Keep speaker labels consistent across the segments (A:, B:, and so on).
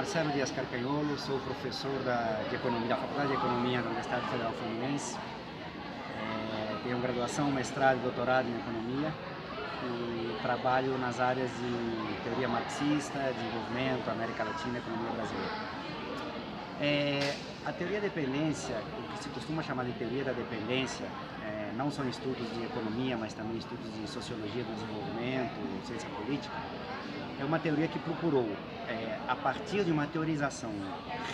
A: Marcelo Dias Carcanholo, sou professor de Economia, da Faculdade de Economia da Universidade Federal Fluminense. Tenho graduação, mestrado e doutorado em Economia e trabalho nas áreas de teoria marxista, desenvolvimento, América Latina e economia brasileira. A teoria da dependência, o que se costuma chamar de teoria da dependência, não são estudos de economia, mas também estudos de sociologia do desenvolvimento, ciência política, é uma teoria que procurou, a partir de uma teorização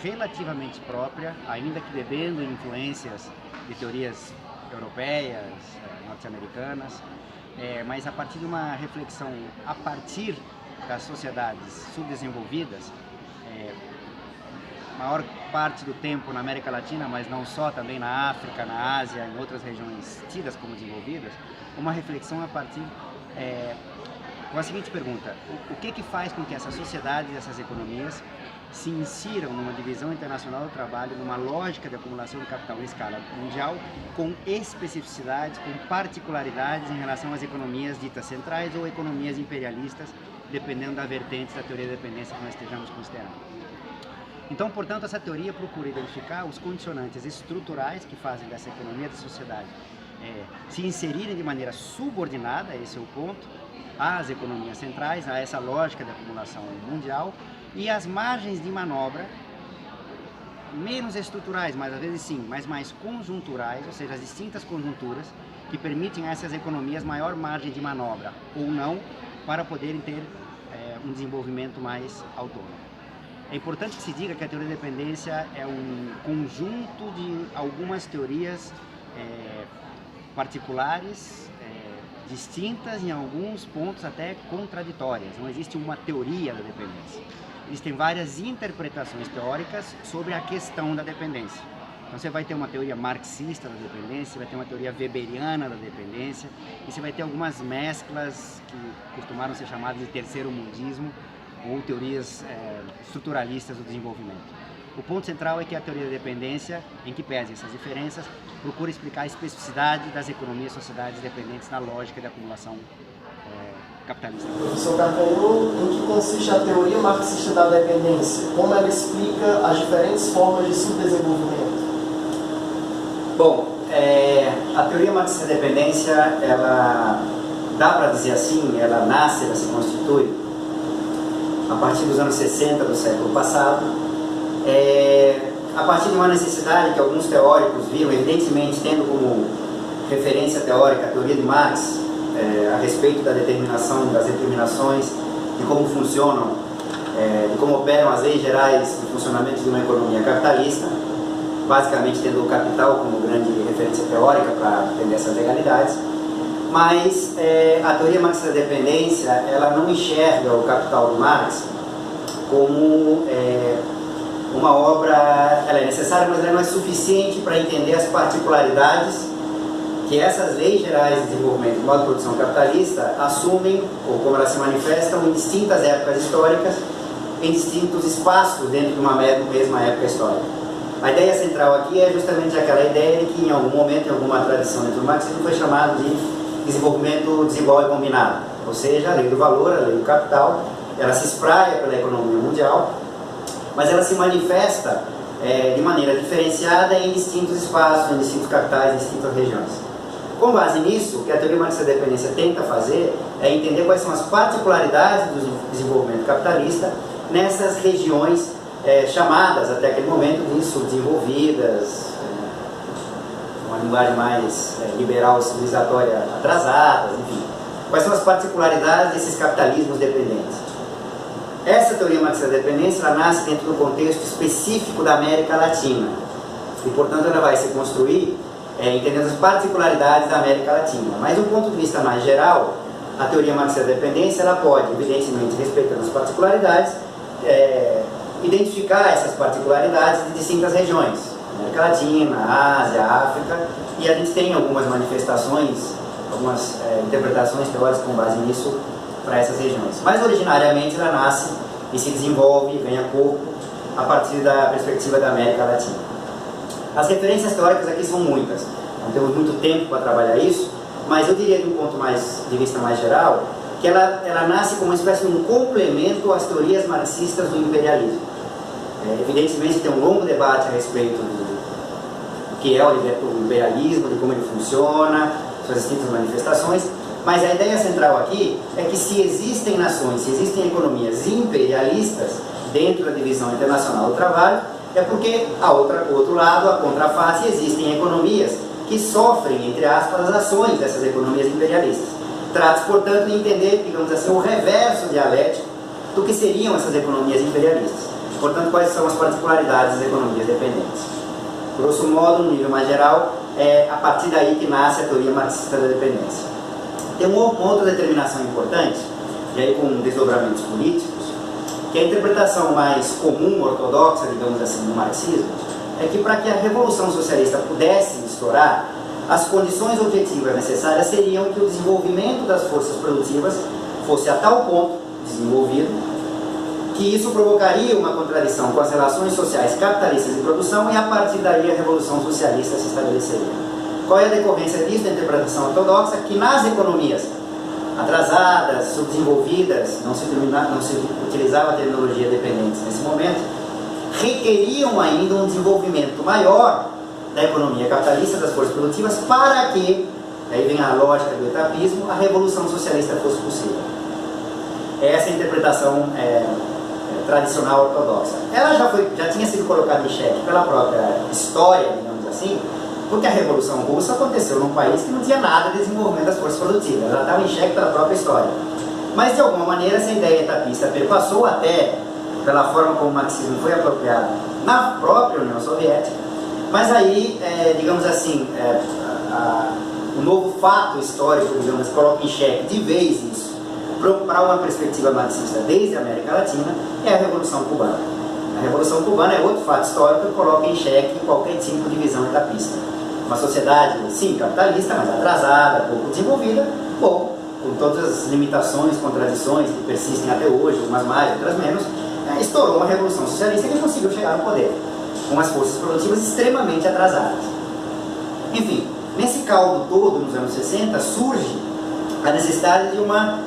A: relativamente própria, ainda que bebendo influências de teorias europeias, norte-americanas, mas a partir de uma reflexão a partir das sociedades subdesenvolvidas, maior parte do tempo na América Latina, mas não só, também na África, na Ásia, em outras regiões tidas como desenvolvidas, uma reflexão a partir com a seguinte pergunta: o que faz com que essas sociedades e essas economias se insiram numa divisão internacional do trabalho, numa lógica de acumulação de capital em escala mundial, com especificidades, com particularidades em relação às economias ditas centrais ou economias imperialistas, dependendo da vertente da teoria da dependência que nós estejamos considerando. Então, portanto, essa teoria procura identificar os condicionantes estruturais que fazem dessa economia da sociedade se inserirem de maneira subordinada, esse é o ponto, às economias centrais, a essa lógica de acumulação mundial, e as margens de manobra, menos estruturais, mas às vezes sim, mas mais conjunturais, ou seja, as distintas conjunturas que permitem a essas economias maior margem de manobra, ou não, para poderem ter um desenvolvimento mais autônomo. É importante que se diga que a teoria da dependência é um conjunto de algumas teorias particulares, distintas, em alguns pontos até contraditórias. Não existe uma teoria da dependência. Existem várias interpretações teóricas sobre a questão da dependência. Então você vai ter uma teoria marxista da dependência, vai ter uma teoria weberiana da dependência, e você vai ter algumas mesclas que costumaram ser chamadas de terceiro mundismo, ou teorias estruturalistas do desenvolvimento. O ponto central é que a teoria da dependência, em que pese essas diferenças, procura explicar a especificidade das economias e sociedades dependentes na lógica de acumulação capitalista.
B: Professor Carcanholo, em que consiste a teoria marxista da dependência? Como ela explica as diferentes formas de subdesenvolvimento?
A: Bom, a teoria marxista da dependência, ela dá para dizer assim, ela nasce, ela se constitui a partir dos anos 60 do século passado, a partir de uma necessidade que alguns teóricos viram, evidentemente tendo como referência teórica a teoria de Marx, a respeito da determinação, das determinações, de como funcionam, de como operam as leis gerais de funcionamento de uma economia capitalista, basicamente tendo o capital como grande referência teórica para entender essas legalidades. Mas a teoria marxista da dependência, ela não enxerga o Capital do Marx como uma obra, ela é necessária, mas ela não é suficiente para entender as particularidades que essas leis gerais de desenvolvimento do modo de produção capitalista assumem, ou como elas se manifestam, em distintas épocas históricas, em distintos espaços dentro de uma mesma época histórica. A ideia central aqui é justamente aquela ideia de que em algum momento, em alguma tradição dentro do marxismo, foi chamado de desenvolvimento desigual e combinado, ou seja, a lei do valor, a lei do capital, ela se espraia pela economia mundial, mas ela se manifesta de maneira diferenciada em distintos espaços, em distintos capitais, em distintas regiões. Com base nisso, o que a teoria marxista da dependência tenta fazer é entender quais são as particularidades do desenvolvimento capitalista nessas regiões chamadas até aquele momento de subdesenvolvidas, uma linguagem mais liberal, civilizatória, atrasadas, enfim. Quais são as particularidades desses capitalismos dependentes? Essa teoria marxista da dependência, ela nasce dentro do contexto específico da América Latina e, portanto, ela vai se construir entendendo as particularidades da América Latina. Mas, do ponto de vista mais geral, a teoria marxista da dependência, ela pode, evidentemente, respeitando as particularidades, identificar essas particularidades de distintas regiões, América Latina, Ásia, África, e a gente tem algumas manifestações, algumas interpretações teóricas com base nisso para essas regiões. Mas originariamente ela nasce e se desenvolve, ganha corpo a partir da perspectiva da América Latina. As referências teóricas aqui são muitas, não temos muito tempo para trabalhar isso, mas eu diria de um ponto de vista mais geral, que ela nasce como uma espécie de um complemento às teorias marxistas do imperialismo. Evidentemente tem um longo debate a respeito do que é o liberalismo, de como ele funciona, suas distintas manifestações, mas a ideia central aqui é que se existem nações, se existem economias imperialistas dentro da divisão internacional do trabalho, é porque, o outro lado, a contraface, existem economias que sofrem, entre aspas, as ações dessas economias imperialistas. Trata-se, portanto, de entender, digamos assim, o reverso dialético do que seriam essas economias imperialistas. Portanto, quais são as particularidades das economias dependentes. Grosso modo, no nível mais geral, é a partir daí que nasce a teoria marxista da dependência. Tem uma outra determinação importante, e aí com desdobramentos políticos, que a interpretação mais comum, ortodoxa, digamos assim, do marxismo, é que para que a Revolução Socialista pudesse estourar, as condições objetivas necessárias seriam que o desenvolvimento das forças produtivas fosse a tal ponto desenvolvido que isso provocaria uma contradição com as relações sociais capitalistas de produção e a partir daí a Revolução Socialista se estabeleceria. Qual é a decorrência disso, da interpretação ortodoxa? Que nas economias atrasadas, subdesenvolvidas, não se utilizava a terminologia dependentes nesse momento, requeriam ainda um desenvolvimento maior da economia capitalista, das forças produtivas, para que, aí vem a lógica do etapismo, a Revolução Socialista fosse possível. Essa é a interpretação tradicional ortodoxa. Ela já tinha sido colocada em xeque pela própria história, digamos assim, porque a Revolução Russa aconteceu num país que não tinha nada de desenvolvimento das forças produtivas. Ela estava em xeque pela própria história. Mas, de alguma maneira, essa ideia etapista perpassou até pela forma como o marxismo foi apropriado na própria União Soviética. Mas aí, digamos assim, o novo fato histórico, digamos, coloca em xeque de vez isso, para uma perspectiva marxista desde a América Latina, é a Revolução Cubana. A Revolução Cubana é outro fato histórico que coloca em xeque qualquer tipo de visão etapista. Uma sociedade, sim, capitalista, mas atrasada, pouco desenvolvida, bom, com todas as limitações, contradições que persistem até hoje, umas mais, outras menos, estourou uma Revolução Socialista que conseguiu chegar no poder, com as forças produtivas extremamente atrasadas. Enfim, nesse caldo todo, nos anos 60, surge a necessidade de uma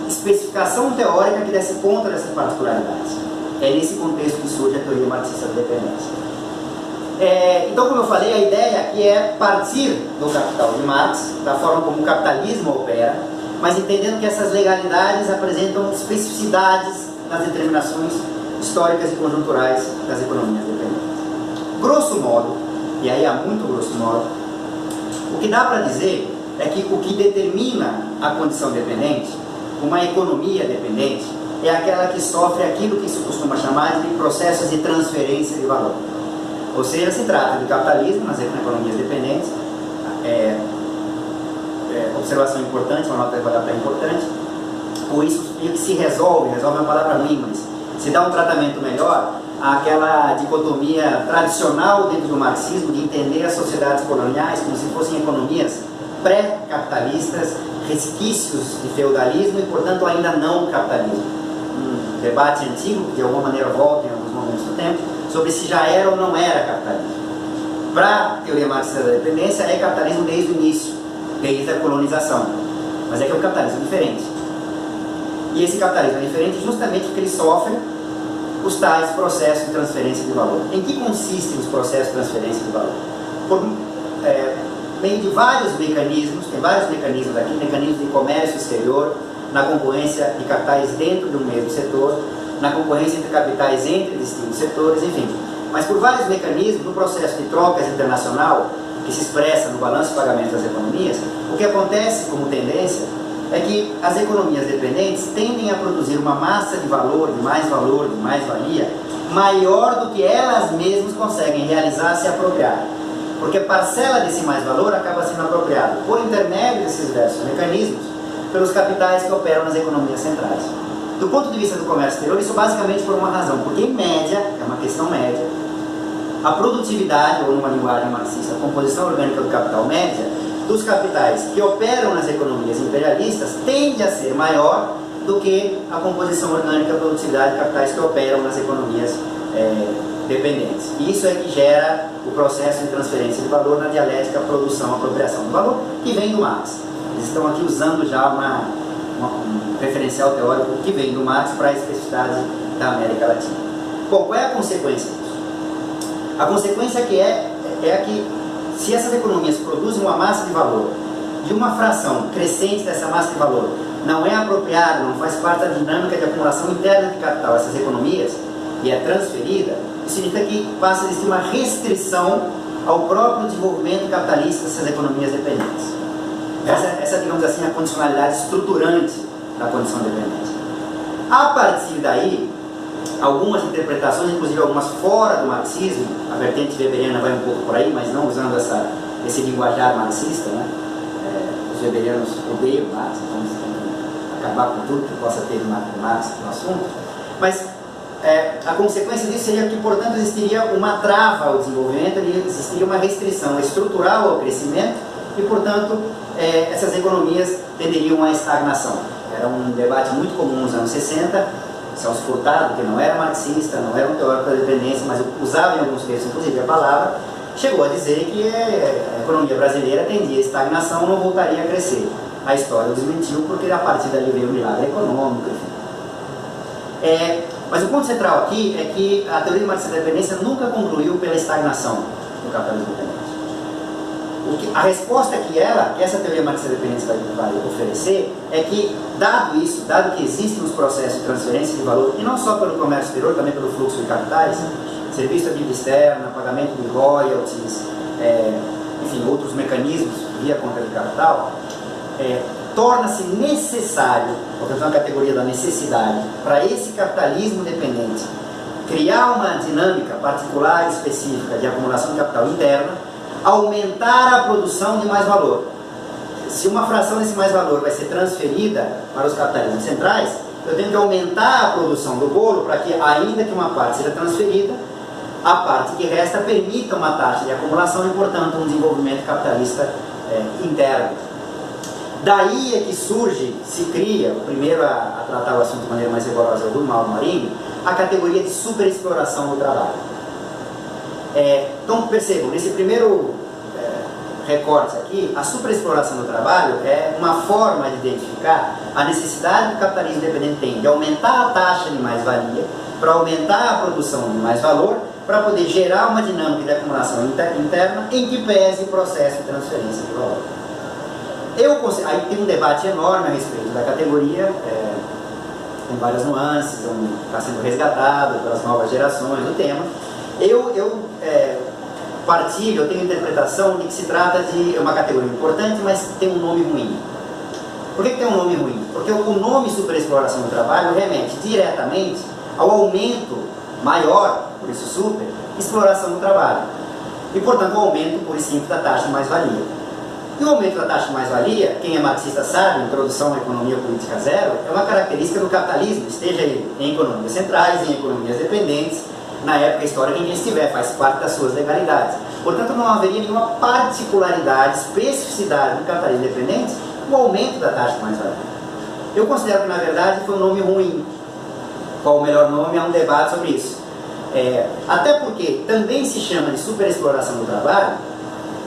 A: especificação teórica que desse conta dessas particularidades. É nesse contexto que surge a teoria marxista da dependência. Então, como eu falei, a ideia aqui é partir do Capital de Marx, da forma como o capitalismo opera, mas entendendo que essas legalidades apresentam especificidades nas determinações históricas e conjunturais das economias dependentes. Grosso modo, e aí há muito grosso modo, o que dá para dizer é que o que determina a condição dependente, uma economia dependente, é aquela que sofre aquilo que se costuma chamar de processos de transferência de valor. Ou seja, se trata de capitalismo nas economias dependentes. Observação importante, uma nota de rodapé importante. Ou isso que se resolve uma palavra ruim, mas se dá um tratamento melhor àquela dicotomia tradicional dentro do marxismo de entender as sociedades coloniais como se fossem economias pré-capitalistas, resquícios de feudalismo e, portanto, ainda não capitalismo. Um debate antigo, que de alguma maneira volta em alguns momentos do tempo, sobre se já era ou não era capitalismo. Para a teoria marxista da dependência, é capitalismo desde o início, desde a colonização. Mas é que é um capitalismo diferente. E esse capitalismo é diferente justamente porque ele sofre os tais processos de transferência de valor. Em que consistem os processos de transferência de valor? Por meio de vários mecanismos, tem vários mecanismos aqui, mecanismos de comércio exterior, na concorrência de capitais dentro de um mesmo setor, na concorrência entre capitais entre distintos setores, enfim. Mas por vários mecanismos, no processo de trocas internacional, que se expressa no balanço de pagamento das economias, o que acontece como tendência é que as economias dependentes tendem a produzir uma massa de valor, de mais-valia, maior do que elas mesmas conseguem realizar, se apropriar. Porque parcela desse mais-valor acaba sendo apropriado, por intermédio desses diversos mecanismos, pelos capitais que operam nas economias centrais. Do ponto de vista do comércio exterior, isso basicamente por uma razão, porque em média, é uma questão média, a produtividade, ou numa linguagem marxista, a composição orgânica do capital média, dos capitais que operam nas economias imperialistas, tende a ser maior do que a composição orgânica da produtividade de capitais que operam nas economias dependentes. E isso é que gera o processo de transferência de valor na dialética produção-apropriação do valor, que vem do Marx. Eles estão aqui usando já um referencial teórico que vem do Marx para a especificidade da América Latina. Bom, qual é a consequência disso? A consequência é que se essas economias produzem uma massa de valor e uma fração crescente dessa massa de valor não é apropriada, não faz parte da dinâmica de acumulação interna de capital, essas economias, e é transferida, isso significa que passa a existir uma restrição ao próprio desenvolvimento capitalista dessas economias dependentes. Essa, digamos assim, é a condicionalidade estruturante da condição dependente. A partir daí, algumas interpretações, inclusive algumas fora do marxismo, a vertente weberiana vai um pouco por aí, mas não usando esse linguajar marxista, né? Os weberianos odeiam Marx, então eles tentam acabar com tudo que possa ter de Marx no assunto, mas a consequência disso seria que, portanto, existiria uma trava ao desenvolvimento, existiria uma restrição estrutural ao crescimento e, portanto, essas economias tenderiam à estagnação. Era um debate muito comum nos anos 60, Celso Furtado, que não era marxista, não era um teórico da dependência, mas usava em alguns textos, inclusive, a palavra, chegou a dizer que a economia brasileira tendia à estagnação, não voltaria a crescer. A história o desmentiu, porque a partir dali veio o milagre econômico, enfim. Mas o ponto central aqui é que a teoria marxista da dependência nunca concluiu pela estagnação do capitalismo dependente. A resposta que essa teoria marxista da dependência vai oferecer é que, dado isso, dado que existem os processos de transferência de valor, e não só pelo comércio exterior, também pelo fluxo de capitais, serviço de dívida externa, pagamento de royalties, enfim, outros mecanismos via conta de capital, torna-se necessário, portanto, uma categoria da necessidade, para esse capitalismo dependente criar uma dinâmica particular e específica de acumulação de capital interna, aumentar a produção de mais valor. Se uma fração desse mais valor vai ser transferida para os capitalismos centrais, eu tenho que aumentar a produção do bolo para que, ainda que uma parte seja transferida, a parte que resta permita uma taxa de acumulação e, portanto, um desenvolvimento capitalista interno. Daí é que surge, se cria, o primeiro a tratar o assunto de maneira mais rigorosa é o Rui Mauro Marinho, a categoria de superexploração do trabalho. Então, percebam, nesse primeiro recorte aqui, a superexploração do trabalho é uma forma de identificar a necessidade que o capitalismo dependente tem de aumentar a taxa de mais-valia para aumentar a produção de mais valor, para poder gerar uma dinâmica de acumulação interna em que pese o processo de transferência de valor. Aí tem um debate enorme a respeito da categoria, tem várias nuances, está sendo resgatado pelas novas gerações do tema. Eu tenho a interpretação de que se trata de uma categoria importante, mas tem um nome ruim. Por que tem um nome ruim? Porque o nome superexploração do trabalho remete diretamente ao aumento maior, por isso super, exploração do trabalho. E, portanto, o aumento, por simples, da taxa de mais-valia. E o aumento da taxa de mais-valia, quem é marxista sabe, Introdução à Economia Política Zero, é uma característica do capitalismo, esteja ele em economias centrais, em economias dependentes, na época histórica em que estiver, faz parte das suas legalidades. Portanto, não haveria nenhuma particularidade, especificidade do capitalismo dependente no aumento da taxa de mais-valia. Eu considero que, na verdade, foi um nome ruim. Qual o melhor nome? Há um debate sobre isso. Até porque também se chama de superexploração do trabalho,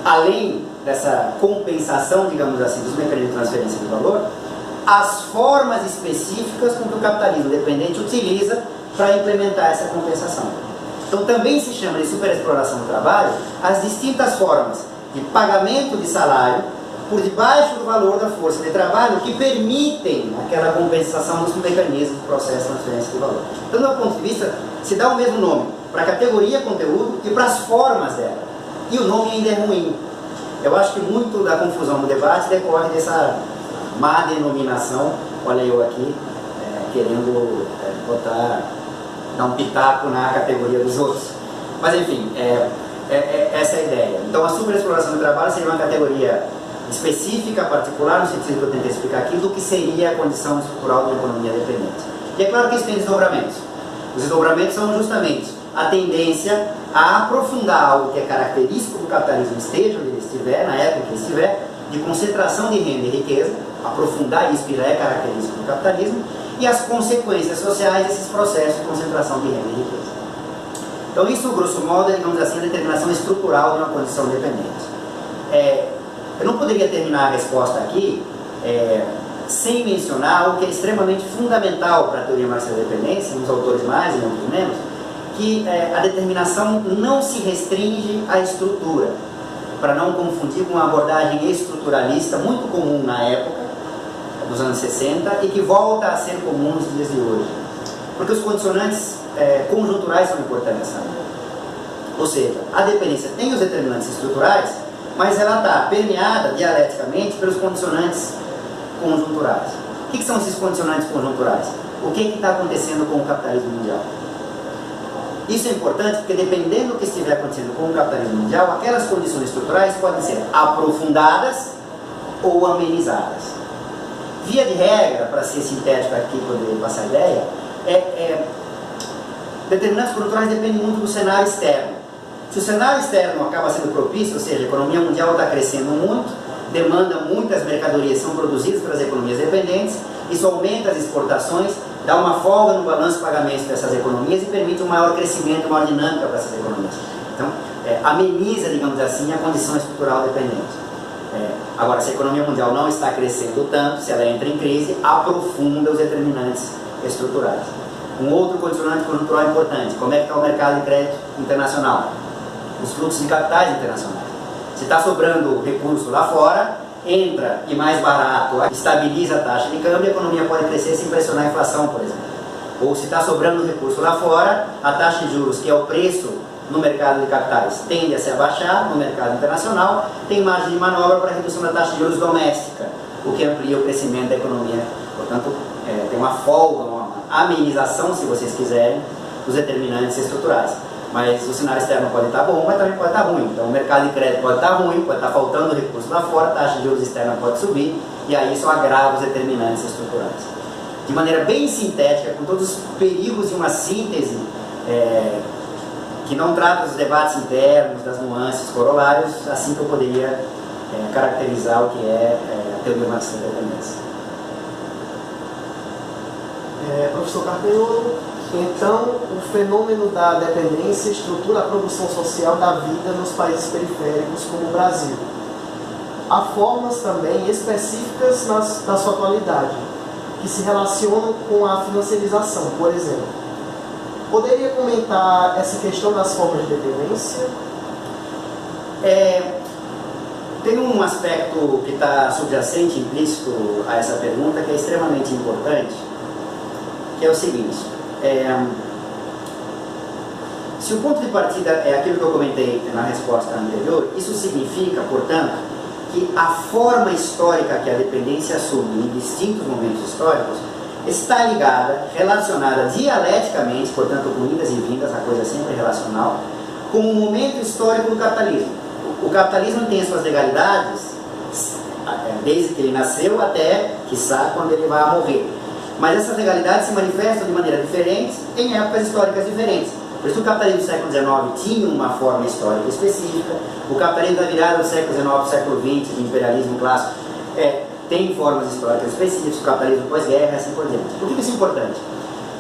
A: além dessa compensação, digamos assim, dos mecanismos de transferência de valor, as formas específicas com que o capitalismo dependente utiliza para implementar essa compensação. Então também se chama de superexploração do trabalho as distintas formas de pagamento de salário por debaixo do valor da força de trabalho que permitem aquela compensação dos mecanismos do processo de transferência de valor. Então, do meu ponto de vista, se dá o mesmo nome para a categoria conteúdo e para as formas dela. E o nome ainda é ruim. Eu acho que muito da confusão no debate decorre dessa má denominação. Olha eu aqui, querendo dar um pitaco na categoria dos outros. Mas enfim, essa é a ideia. Então a superexploração do trabalho seria uma categoria específica, particular, no sentido que eu tentei explicar aqui, do que seria a condição estrutural de uma economia dependente. E é claro que isso tem desdobramentos. Os desdobramentos são justamente a tendência a aprofundar algo que é característico do capitalismo, esteja onde ele estiver, na época que ele estiver, de concentração de renda e riqueza, aprofundar isso que já é característico do capitalismo, e as consequências sociais desses processos de concentração de renda e riqueza. Então isso, grosso modo, é, digamos assim, a determinação estrutural de uma condição dependente. Eu não poderia terminar a resposta aqui sem mencionar algo que é extremamente fundamental para a teoria marxista da dependência, uns autores mais e outros menos, que a determinação não se restringe à estrutura, para não confundir com uma abordagem estruturalista muito comum na época dos anos 60 e que volta a ser comum nos dias de hoje. Porque os condicionantes conjunturais são importantes também. Ou seja, a dependência tem os determinantes estruturais, mas ela está permeada dialeticamente pelos condicionantes conjunturais. O que são esses condicionantes conjunturais? O que está acontecendo com o capitalismo mundial? Isso é importante porque, dependendo do que estiver acontecendo com o capitalismo mundial, aquelas condições estruturais podem ser aprofundadas ou amenizadas. Via de regra, para ser sintético aqui, poder passar a ideia, determinantes conjunturais dependem muito do cenário externo. Se o cenário externo acaba sendo propício, ou seja, a economia mundial está crescendo muito, demanda muitas mercadorias são produzidas pelas economias dependentes, isso aumenta as exportações, dá uma folga no balanço de pagamentos dessas economias e permite um maior crescimento, uma maior dinâmica para essas economias. Então, ameniza, digamos assim, a condição estrutural dependente. Agora, se a economia mundial não está crescendo tanto, se ela entra em crise, aprofunda os determinantes estruturais. Um outro condicionante conjuntural importante: como é que está o mercado de crédito internacional? Os fluxos de capitais internacionais. Se está sobrando recurso lá fora, entra e mais barato, estabiliza a taxa de câmbio, a economia pode crescer sem pressionar a inflação, por exemplo. Ou se está sobrando recurso lá fora, a taxa de juros, que é o preço no mercado de capitais, tende a se abaixar no mercado internacional, tem margem de manobra para a redução da taxa de juros doméstica, o que amplia o crescimento da economia. Portanto, tem uma folga, uma amenização, se vocês quiserem, dos determinantes estruturais. Mas o cenário externo pode estar bom, mas também pode estar ruim. Então o mercado de crédito pode estar ruim, pode estar faltando recurso lá fora, a taxa de juros externa pode subir, e aí isso agrava os determinantes estruturais. De maneira bem sintética, com todos os perigos de uma síntese que não trata dos debates internos, das nuances, corolários, assim que eu poderia caracterizar o que é a teoria marxista da dependência.
B: Professor Carpenholo, então o fenômeno da dependência estrutura a produção social da vida nos países periféricos como o Brasil. Há formas também específicas da sua atualidade, que se relacionam com a financiarização, por exemplo. Poderia comentar essa questão das formas de dependência?
A: Tem um aspecto que está subjacente, implícito a essa pergunta, que é extremamente importante, que é o seguinte: se o ponto de partida é aquilo que eu comentei na resposta anterior, isso significa, portanto, que a forma histórica que a dependência assume em distintos momentos históricos está ligada, relacionada dialeticamente, portanto com idas e vindas, a coisa é sempre relacional, com o momento histórico do capitalismo. O capitalismo tem as suas legalidades desde que ele nasceu até, quiçá, quando ele vai morrer. Mas essas legalidades se manifestam de maneira diferente em épocas históricas diferentes. Por isso o capitalismo do século XIX tinha uma forma histórica específica, o capitalismo da virada do século XIX para o século XX, do imperialismo clássico, tem formas históricas específicas, o capitalismo pós-guerra e assim por diante. Por que isso é importante?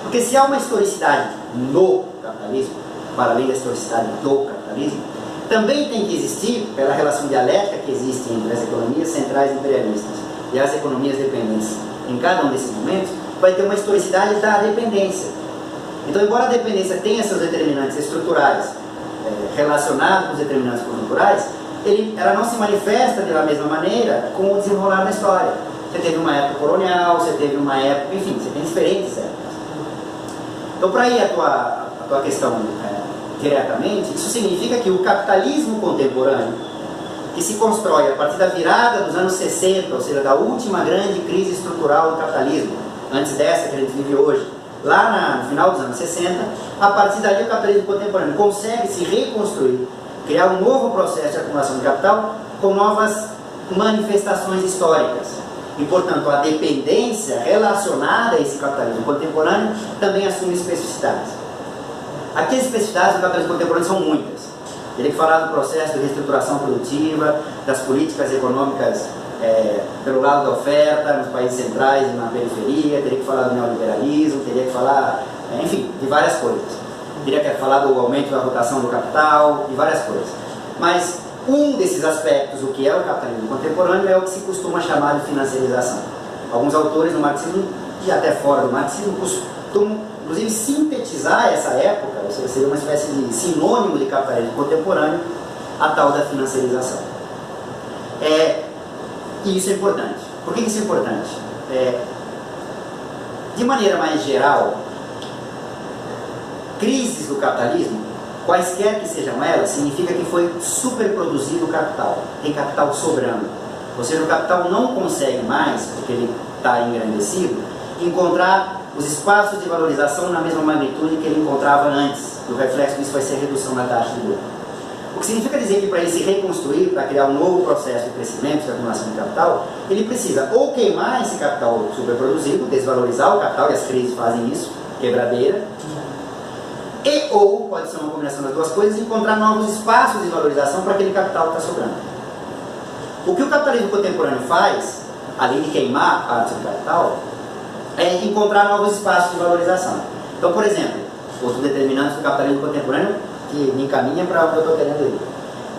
A: Porque se há uma historicidade no capitalismo, para além da historicidade do capitalismo, também tem que existir, pela relação dialética que existe entre as economias centrais imperialistas e as economias dependentes, em cada um desses momentos, vai ter uma historicidade da dependência. Então, embora a dependência tenha seus determinantes estruturais relacionados com os determinantes conjunturais, ela não se manifesta da mesma maneira com o desenrolar da história. Você teve uma época colonial, você teve uma época, enfim, você tem diferentes épocas. Então, para ir à tua questão diretamente, isso significa que o capitalismo contemporâneo, que se constrói a partir da virada dos anos 60, ou seja, da última grande crise estrutural do capitalismo, antes dessa que a gente vive hoje, lá no final dos anos 60, a partir dali o capitalismo contemporâneo consegue se reconstruir, criar um novo processo de acumulação de capital com novas manifestações históricas. E, portanto, a dependência relacionada a esse capitalismo contemporâneo também assume especificidades. Aqui as especificidades do capitalismo contemporâneo são muitas. Teria que falar do processo de reestruturação produtiva, das políticas econômicas pelo lado da oferta, nos países centrais e na periferia, teria que falar do neoliberalismo, teria que falar, enfim, de várias coisas. Teria que falar do aumento da rotação do capital, de várias coisas. Mas um desses aspectos, o que é o capitalismo contemporâneo, é o que se costuma chamar de financiarização. Alguns autores do marxismo, e até fora do marxismo, costumam inclusive sintetizar essa época, ou seja, seria uma espécie de sinônimo de capitalismo contemporâneo, a tal da financiarização. E isso é importante. Por que isso é importante? De maneira mais geral, crises do capitalismo, quaisquer que sejam elas, significa que foi superproduzido o capital, tem capital sobrando. Ou seja, o capital não consegue mais, porque ele está engrandecido, encontrar os espaços de valorização na mesma magnitude que ele encontrava antes. E o reflexo disso vai ser a redução da taxa de lucro. O que significa dizer que para ele se reconstruir, para criar um novo processo de crescimento, de acumulação de capital, ele precisa ou queimar esse capital superproduzido, desvalorizar o capital, e as crises fazem isso, quebradeira, e ou, pode ser uma combinação das duas coisas, encontrar novos espaços de valorização para aquele capital que está sobrando. O que o capitalismo contemporâneo faz, além de queimar parte do capital, é encontrar novos espaços de valorização. Então, por exemplo, outro determinante do capitalismo contemporâneo que me encaminha para o que eu estou querendo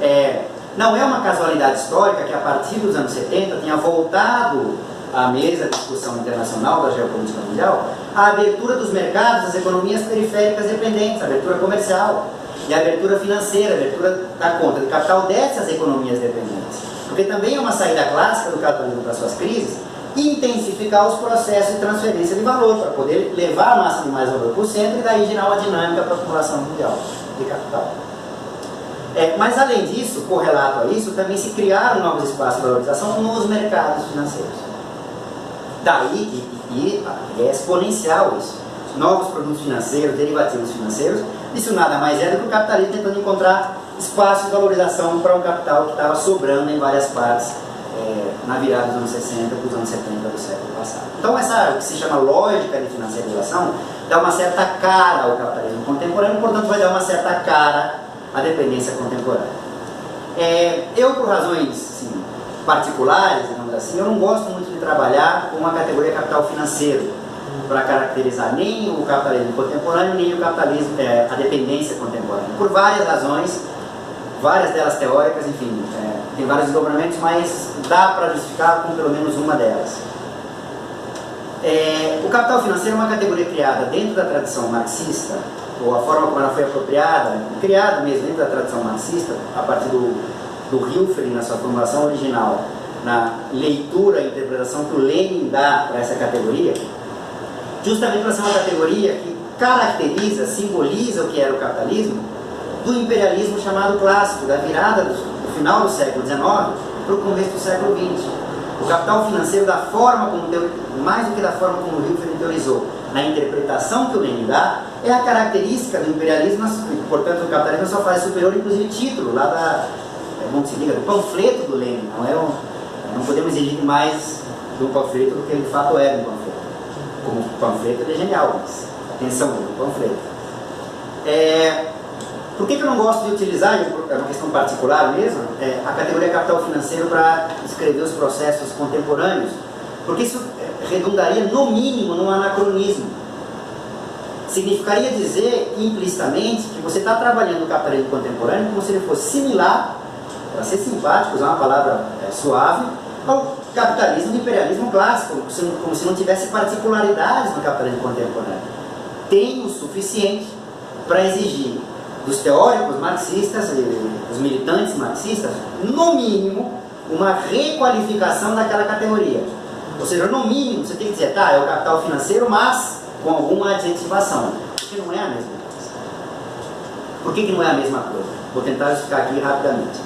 A: ir. Não é uma casualidade histórica que a partir dos anos 70 tenha voltado à mesa de discussão internacional da geopolítica mundial a abertura dos mercados das economias periféricas dependentes, a abertura comercial e a abertura financeira, a abertura da conta de capital dessas economias dependentes. Porque também é uma saída clássica do capitalismo para suas crises intensificar os processos de transferência de valor, para poder levar a massa de mais valor para o centro e daí gerar uma dinâmica para a população mundial de capital. Mas além disso, correlato a isso, também se criaram novos espaços de valorização nos mercados financeiros. Daí, e é exponencial isso, novos produtos financeiros, derivativos financeiros, isso nada mais é do que o capitalismo tentando encontrar espaço de valorização para um capital que estava sobrando em várias partes na virada dos anos 60 para os anos 70 do século passado. Então essa, o que se chama lógica de financiarização, dá uma certa cara ao capitalismo contemporâneo, portanto vai dar uma certa cara à dependência contemporânea. Eu, por razões assim, particulares, digamos assim, eu não gosto muito de trabalhar com a categoria capital financeiro para caracterizar nem o capitalismo contemporâneo, nem o capitalismo, a dependência contemporânea, por várias razões, várias delas teóricas, enfim, tem vários desdobramentos, mas dá para justificar com pelo menos uma delas. O capital financeiro é uma categoria criada dentro da tradição marxista, ou a forma como ela foi apropriada, criada mesmo dentro da tradição marxista, a partir do Hilfering na sua formulação original, na leitura e interpretação que o Lenin dá para essa categoria, justamente para ser uma categoria que caracteriza, simboliza o que era o capitalismo do imperialismo chamado clássico, da virada do final do século XIX para o começo do século XX. O capital financeiro, da forma como mais do que da forma como o Hilfering teorizou, na interpretação que o Lenin dá, é a característica do imperialismo, portanto o capitalismo só faz superior, inclusive título, lá da, como se diga, do panfleto do Lenin. Não podemos exigir mais do panfleto do que ele de fato é um panfleto. Como panfleto ele é genial, mas atenção, é um panfleto. Por que eu não gosto de utilizar, é uma questão particular mesmo, a categoria capital financeiro para escrever os processos contemporâneos? Porque isso redundaria, no mínimo, num anacronismo. Significaria dizer, implicitamente, que você está trabalhando o capitalismo contemporâneo como se ele fosse similar, para ser simpático, usar uma palavra suave, ao capitalismo de imperialismo clássico, como se não tivesse particularidades no capitalismo contemporâneo. Tem o suficiente para exigir dos teóricos marxistas e dos militantes marxistas, no mínimo, uma requalificação daquela categoria. Ou seja, no mínimo, você tem que dizer, tá, é o capital financeiro, mas com alguma adjetivação. Porque não é a mesma coisa. Por que não é a mesma coisa? Vou tentar explicar aqui rapidamente.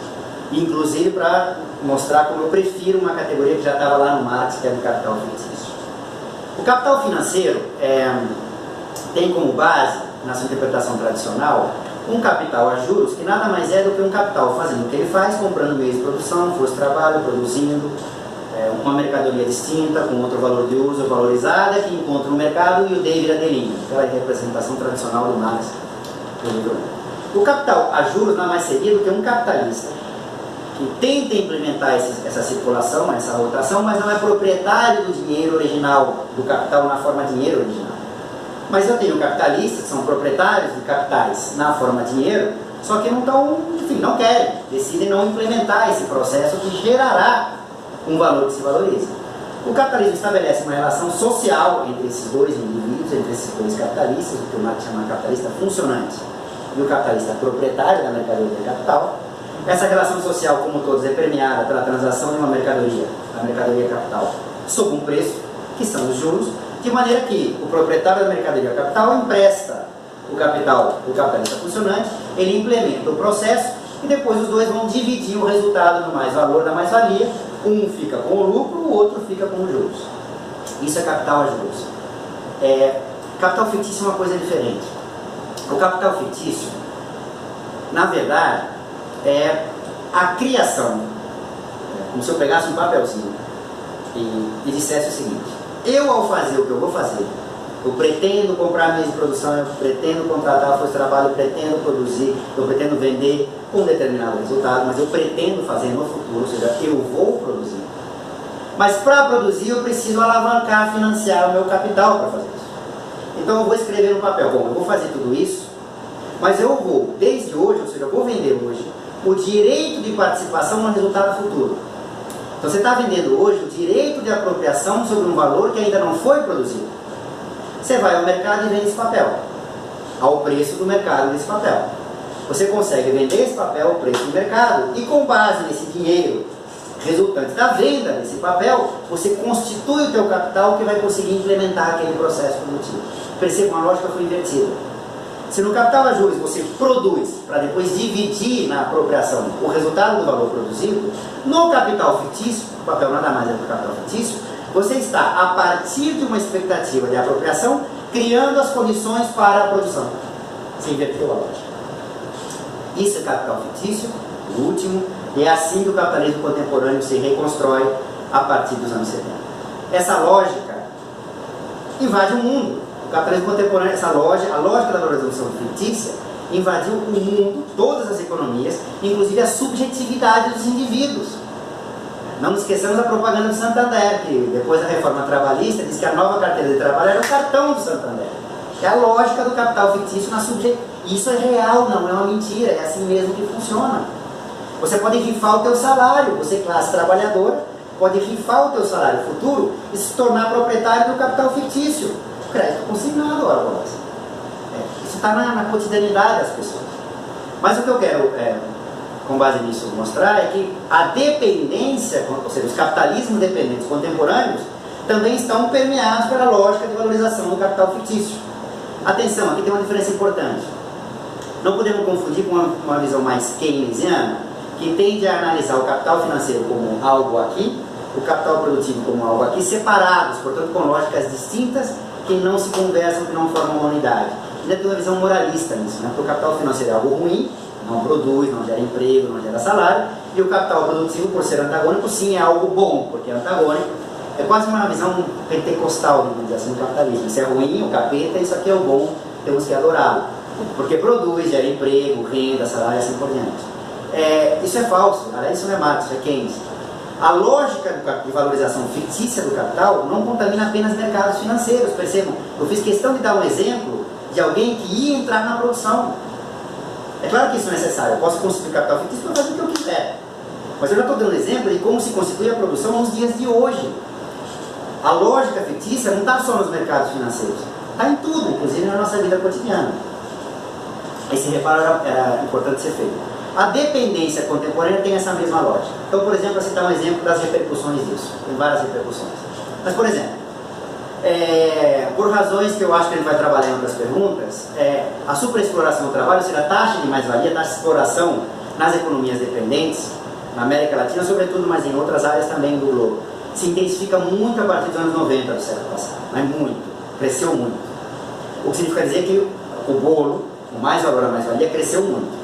A: Inclusive para mostrar como eu prefiro uma categoria que já estava lá no Marx, que é do capital financeiro. O capital financeiro tem como base, na sua interpretação tradicional, um capital a juros que nada mais é do que um capital fazendo o que ele faz, comprando meios de produção, força de trabalho, produzindo uma mercadoria distinta, com outro valor de uso valorizada, que encontra no mercado e o D vira D', aquela representação tradicional do Marx. O capital a juros nada mais seria do que um capitalista que tenta implementar essa circulação, essa rotação, mas não é proprietário do dinheiro original, do capital na forma dinheiro original. Mas eu tenho capitalistas que são proprietários de capitais na forma dinheiro, só que não estão, enfim, não querem, decidem não implementar esse processo que gerará um valor que se valoriza. O capitalismo estabelece uma relação social entre esses dois indivíduos, entre esses dois capitalistas, o que o Marx chama de capitalista funcionante e o capitalista proprietário da mercadoria e capital. Essa relação social, como todos, é permeada pela transação de uma mercadoria, a mercadoria capital, sob um preço, que são os juros, de maneira que o proprietário da mercadoria capital empresta o capital, o capitalista funcionante, ele implementa o processo e depois os dois vão dividir o resultado do mais-valor da mais-valia. Um fica com o lucro, o outro fica com os juros. Isso é capital a juros. Capital fictício é uma coisa diferente. O capital fictício, na verdade, é a criação. Como se eu pegasse um papelzinho e dissesse o seguinte: eu, ao fazer o que eu vou fazer, eu pretendo comprar meios de produção, eu pretendo contratar a força de trabalho, eu pretendo produzir, eu pretendo vender um determinado resultado, mas eu pretendo fazer no futuro, ou seja, eu vou produzir. Mas para produzir eu preciso alavancar, financiar o meu capital para fazer isso. Então eu vou escrever no papel: bom, eu vou fazer tudo isso, mas eu vou, desde hoje, ou seja, eu vou vender hoje o direito de participação no resultado futuro. Então você está vendendo hoje o direito de apropriação sobre um valor que ainda não foi produzido. Você vai ao mercado e vende esse papel, ao preço do mercado desse papel. Você consegue vender esse papel ao preço do mercado e, com base nesse dinheiro resultante da venda desse papel, você constitui o teu capital que vai conseguir implementar aquele processo produtivo. Perceba, uma lógica foi invertida. Se no capital a juros você produz para depois dividir na apropriação o resultado do valor produzido, no capital fictício, o papel nada mais é do capital fictício, você está, a partir de uma expectativa de apropriação, criando as condições para a produção. Se inverteu a lógica. Isso é capital fictício, o último, e é assim que o capitalismo contemporâneo se reconstrói a partir dos anos 70. Essa lógica invade o mundo. O capitalismo contemporâneo, a lógica da valorização fictícia, invadiu o mundo, todas as economias, inclusive a subjetividade dos indivíduos. Não nos esqueçamos da propaganda do Santander, que depois da reforma trabalhista diz que a nova carteira de trabalho era o cartão do Santander. É a lógica do capital fictício na subjetividade. Isso é real, não é uma mentira, é assim mesmo que funciona. Você pode rifar o teu salário, você, classe trabalhadora, pode rifar o teu salário futuro e se tornar proprietário do capital fictício. Crédito consignado, ora, isso está na cotidianidade das pessoas. Mas o que eu quero, com base nisso, mostrar é que a dependência, ou seja, os capitalismos dependentes contemporâneos, também estão permeados pela lógica de valorização do capital fictício. Atenção, aqui tem uma diferença importante. Não podemos confundir com uma visão mais keynesiana, que tende a analisar o capital financeiro como algo aqui, o capital produtivo como algo aqui, separados, portanto com lógicas distintas, que não se conversam, que não formam uma unidade. Ainda tem uma visão moralista nisso, né? Porque o capital financeiro é algo ruim, não produz, não gera emprego, não gera salário, e o capital produtivo, por ser antagônico, sim, é algo bom, porque é antagônico. É quase uma visão pentecostal, vamos dizer assim, do capitalismo. Isso é ruim, o capeta, isso aqui é o bom, temos que adorá-lo. Porque produz, gera emprego, renda, salário e assim por diante. Isso é falso, aliás, isso não é Marx, isso é Keynes. A lógica de valorização fictícia do capital não contamina apenas mercados financeiros, percebam. Eu fiz questão de dar um exemplo de alguém que ia entrar na produção. É claro que isso é necessário, eu posso constituir capital fictício para fazer o que eu quiser. Mas eu já estou dando exemplo de como se constitui a produção nos dias de hoje. A lógica fictícia não está só nos mercados financeiros, está em tudo, inclusive na nossa vida cotidiana. Esse reparo era importante ser feito. A dependência contemporânea tem essa mesma lógica. Então, por exemplo, eu citar um exemplo das repercussões disso. Tem várias repercussões. Mas, por exemplo, por razões que eu acho que ele vai trabalhar em outras perguntas, a superexploração do trabalho, ou seja, a taxa de mais-valia, a taxa de exploração nas economias dependentes, na América Latina, sobretudo, mas em outras áreas também do globo, se intensifica muito a partir dos anos 90 do século passado. Mas muito. Cresceu muito. O que significa dizer que o bolo, o mais-valor, a mais-valia, cresceu muito.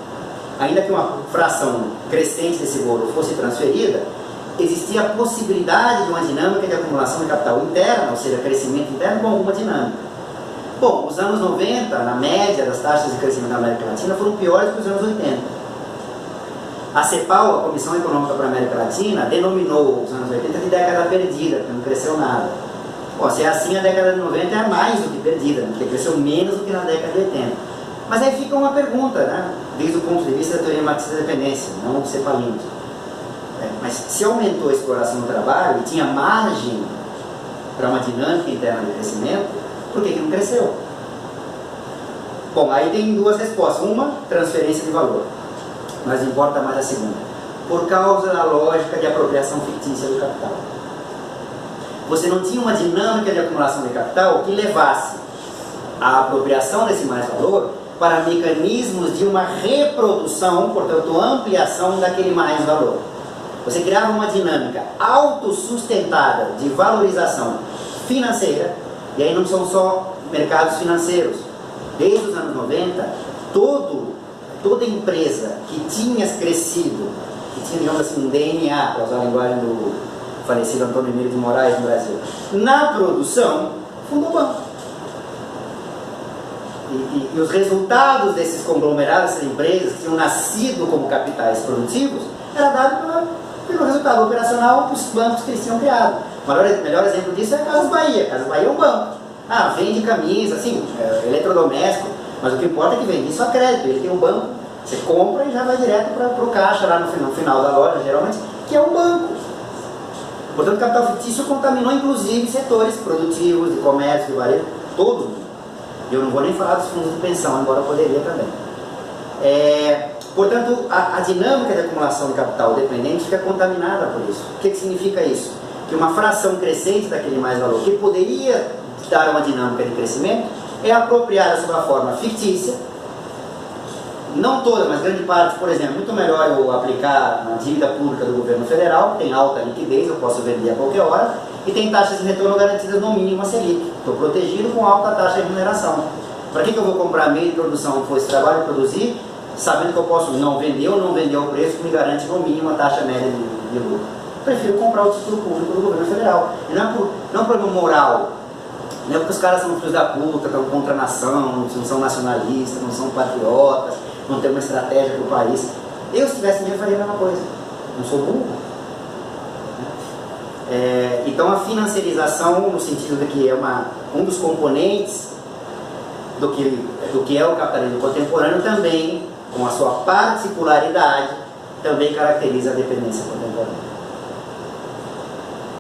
A: Ainda que uma fração crescente desse bolo fosse transferida, existia a possibilidade de uma dinâmica de acumulação de capital interna, ou seja, crescimento interno com alguma dinâmica. Bom, os anos 90, na média das taxas de crescimento da América Latina, foram piores que os anos 80. A CEPAL, a Comissão Econômica para a América Latina, denominou os anos 80 de década perdida, porque não cresceu nada. Bom, se é assim, a década de 90 é mais do que perdida, porque cresceu menos do que na década de 80. Mas aí fica uma pergunta, né? Desde o ponto de vista da teoria marxista da dependência, não do cepalismo. Mas se aumentou a exploração do trabalho e tinha margem para uma dinâmica interna de crescimento, por que não cresceu? Bom, aí tem duas respostas. Uma, transferência de valor. Mas importa mais a segunda. Por causa da lógica de apropriação fictícia do capital. Você não tinha uma dinâmica de acumulação de capital que levasse a apropriação desse mais-valor para mecanismos de uma reprodução, portanto, ampliação daquele mais-valor. Você criava uma dinâmica autossustentada de valorização financeira, e aí não são só mercados financeiros. Desde os anos 90, toda empresa que tinha crescido, que tinha, digamos assim, um DNA, para usar a linguagem do falecido Antônio Emílio de Moraes no Brasil, na produção, fundou banco. E os resultados desses conglomerados, dessas empresas que tinham nascido como capitais produtivos, era dado pelo resultado operacional dos bancos que eles tinham criado. O melhor exemplo disso é a Casas Bahia. Casas Bahia é um banco. Vende camisa, assim, eletrodoméstico, mas o que importa é que vende isso a crédito. Ele tem um banco, você compra e já vai direto para o caixa lá no final da loja, geralmente, que é um banco. Portanto, o capital fictício contaminou inclusive setores produtivos, de comércio, de varejo, todo mundo. Eu não vou nem falar dos fundos de pensão, embora eu poderia também. Portanto, a dinâmica de acumulação de capital dependente fica contaminada por isso. O que significa isso? Que uma fração crescente daquele mais-valor, que poderia dar uma dinâmica de crescimento, é apropriada sob a forma fictícia, não toda, mas grande parte. Por exemplo, muito melhor eu aplicar na dívida pública do governo federal, que tem alta liquidez, eu posso vender a qualquer hora, e tem taxas de retorno garantidas no mínimo a Selic. Estou protegido com alta taxa de remuneração. Para que eu vou comprar meio de produção for esse trabalho produzir, sabendo que eu posso não vender ou não vender ao preço que me garante no mínimo a taxa média de lucro? Prefiro comprar o título público do governo federal. E não é um problema moral, não é porque os caras são filhos da puta, estão contra a nação, não são nacionalistas, não são patriotas, não tem uma estratégia para o país. Eu, se tivesse dinheiro, faria a mesma coisa. Não sou burro. Então, a financiarização, no sentido de que é um dos componentes do que é o capitalismo contemporâneo, também, com a sua particularidade, também caracteriza a dependência contemporânea.